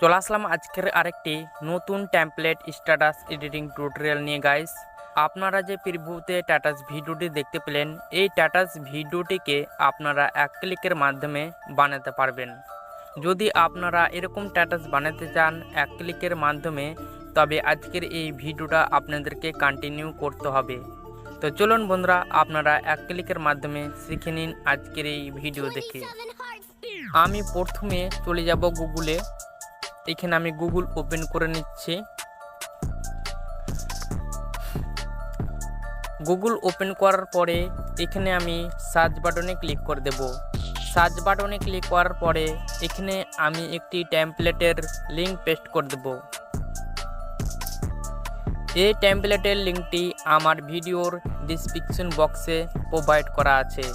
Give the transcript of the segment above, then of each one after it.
চলে আসলাম আজকের আরেকটি নতুন টেমপ্লেট স্ট্যাটাস এডিটিং টিউটোরিয়াল নিয়ে গাইস। আপনারা যে প্রিভিউতে স্ট্যাটাস ভিডিওটি দেখতে পেলেন, এই স্ট্যাটাস ভিডিওটিকে আপনারা এক ক্লিকের মাধ্যমে বানাতে পারবেন। যদি আপনারা এরকম স্ট্যাটাস বানাতে চান এক ক্লিকের মাধ্যমে, তবে আজকের এই ভিডিওটা আপনাদেরকে কন্টিনিউ করতে হবে। তো চলুন বন্ধুরা, আপনারা এক ক্লিকের মাধ্যমে শিখে নিন আজকের এই ভিডিও দেখে। আমি প্রথমে চলে যাব গুগলে। এখানে আমি গুগল ওপেন করে নিচ্ছি। গুগল ওপেন করার পরে এখানে আমি সার্চ বাটনে ক্লিক করে দেব। সার্চ বাটনে ক্লিক করার পরে এখানে আমি একটি টেমপ্লেটের লিঙ্ক পেস্ট করে দেব। এই টেমপ্লেটের লিঙ্কটি আমার ভিডিওর ডেসক্রিপশন বক্সে প্রোভাইড করা আছে।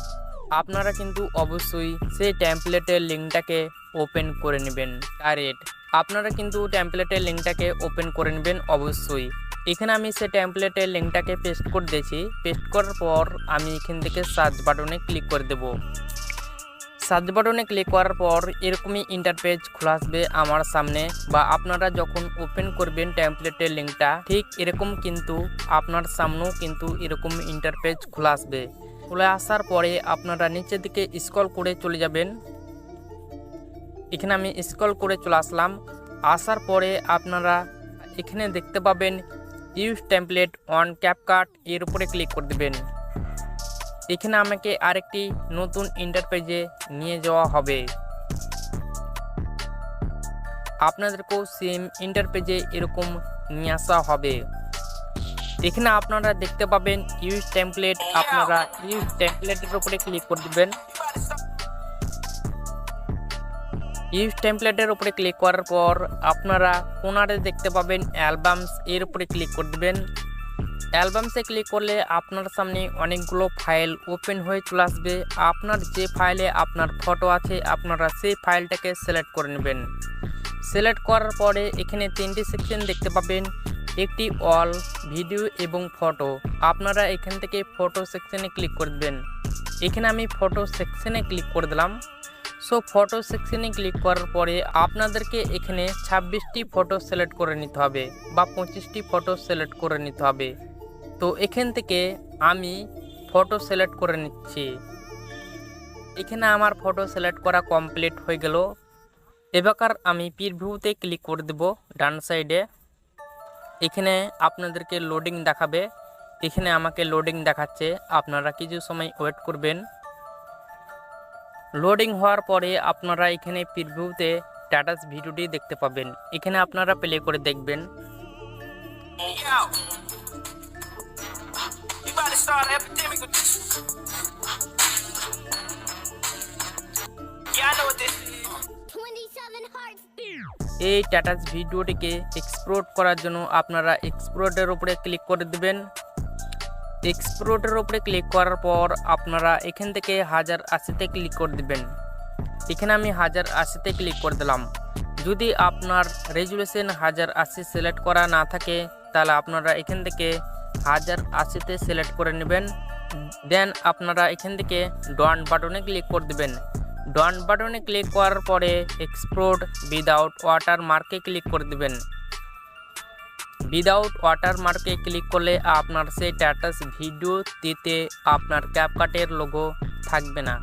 আপনারা কিন্তু অবশ্যই সেই টেমপ্লেটের লিঙ্কটাকে ওপেন করে নেবেন ডাইরেক্ট। আপনারা কিন্তু টেমপ্লেটের লিঙ্কটাকে ওপেন করে নেবেন অবশ্যই। এখানে আমি সেই টেমপ্লেটের লিঙ্কটাকে পেস্ট করে দিয়েছি। পেস্ট করার পর আমি এখান থেকে সার্চ বাটনে ক্লিক করে দেব। সার্চ বাটনে ক্লিক করার পর এরকমই ইন্টারপেজ খোলা আসবে আমার সামনে, বা আপনারা যখন ওপেন করবেন টেমপ্লেটের লিঙ্কটা ঠিক এরকম কিন্তু আপনার সামনেও কিন্তু এরকম ইন্টারপেজ খোলা আসবে। খুলে আসার পরে আপনারা নিচের দিকে স্ক্রল করে চলে যাবেন। এখানে আমি স্ক্রল করে চলে আসলাম। আসার পরে আপনারা এখানে দেখতে পাবেন ইউজ টেমপ্লেট অন ক্যাপকাট, এর উপরে ক্লিক করে দেবেন। এখানে আমাকে আরেকটি নতুন ইন্টারপেজে নিয়ে যাওয়া হবে। আপনাদেরকেও সেম ইন্টারপেজে এরকম নিয়ে আসা হবে। এখানে আপনারা দেখতে পাবেন ইউজ টেমপ্লেট। আপনারা ইউজ টেমপ্লেটের উপরে ক্লিক করে দেবেন। ইউজ টেমপ্লেটের উপরে ক্লিক করার পর আপনারা কোনারে দেখতে পাবেন অ্যালবামস, এর উপরে ক্লিক করে দেবেন। অ্যালবামসে ক্লিক করলে আপনার সামনে অনেকগুলো ফাইল ওপেন হয়ে চলে আসবে। আপনার যে ফাইলে আপনার ফটো আছে আপনারা সেই ফাইলটাকে সিলেক্ট করে নেবেন। সিলেক্ট করার পরে এখানে তিনটি সেকশন দেখতে পাবেন, একটি অল, ভিডিও এবং ফটো। আপনারা এখান থেকে ফটো সেকশনে ক্লিক করে দেবেন। এখানে আমি ফটো সেকশনে ক্লিক করে দিলাম। সো ফটো সেকশনে ক্লিক করার পরে আপনাদেরকে এখানে 26টি ফটো সিলেক্ট করে নিতে হবে বা 25টি ফটো সিলেক্ট করে নিতে হবে। তো এখান থেকে আমি ফটো সিলেক্ট করে নিচ্ছি। এখানে আমার ফটো সিলেক্ট করা কমপ্লিট হয়ে গেল। এবার আমি প্রিভিউতে ক্লিক করে দেব ডান সাইডে। এখানে আপনাদেরকে লোডিং দেখাবে। এখানে আমাকে লোডিং দেখাচ্ছে, আপনারা কিছু সময় ওয়েট করবেন। লোডিং হওয়ার পরে আপনারা এখানে প্রিভিউতে স্ট্যাটাস ভিডিওটি দেখতে পাবেন। এখানে আপনারা প্লে করে দেখবেন। এই স্ট্যাটাস ভিডিওটিকে এক্সপোর্ট করার জন্য আপনারা এক্সপোর্টের উপরে ক্লিক করে দেবেন। এক্সপোর্টের উপরে ক্লিক করার পর আপনারা এখান থেকে 1080তে ক্লিক করে দেবেন। এখানে আমি 1080তে ক্লিক করে দিলাম। যদি আপনার রেজুলেশন 1080 সিলেক্ট করা না থাকে তাহলে আপনারা এখান থেকে 1080তে সিলেক্ট করে নেবেন। দেন আপনারা এখান থেকে ডান বাটনে ক্লিক করে দেবেন। ডান বাটনে ক্লিক করার পরে এক্সপোর্ট উইদাউট ওয়াটারমার্কে ক্লিক করে দেবেন। উইদাউট ওয়াটারমার্কে ক্লিক করলে আপনার সেই স্ট্যাটাস ভিডিওটিতে আপনার ক্যাপকাটের লোগো থাকবে না।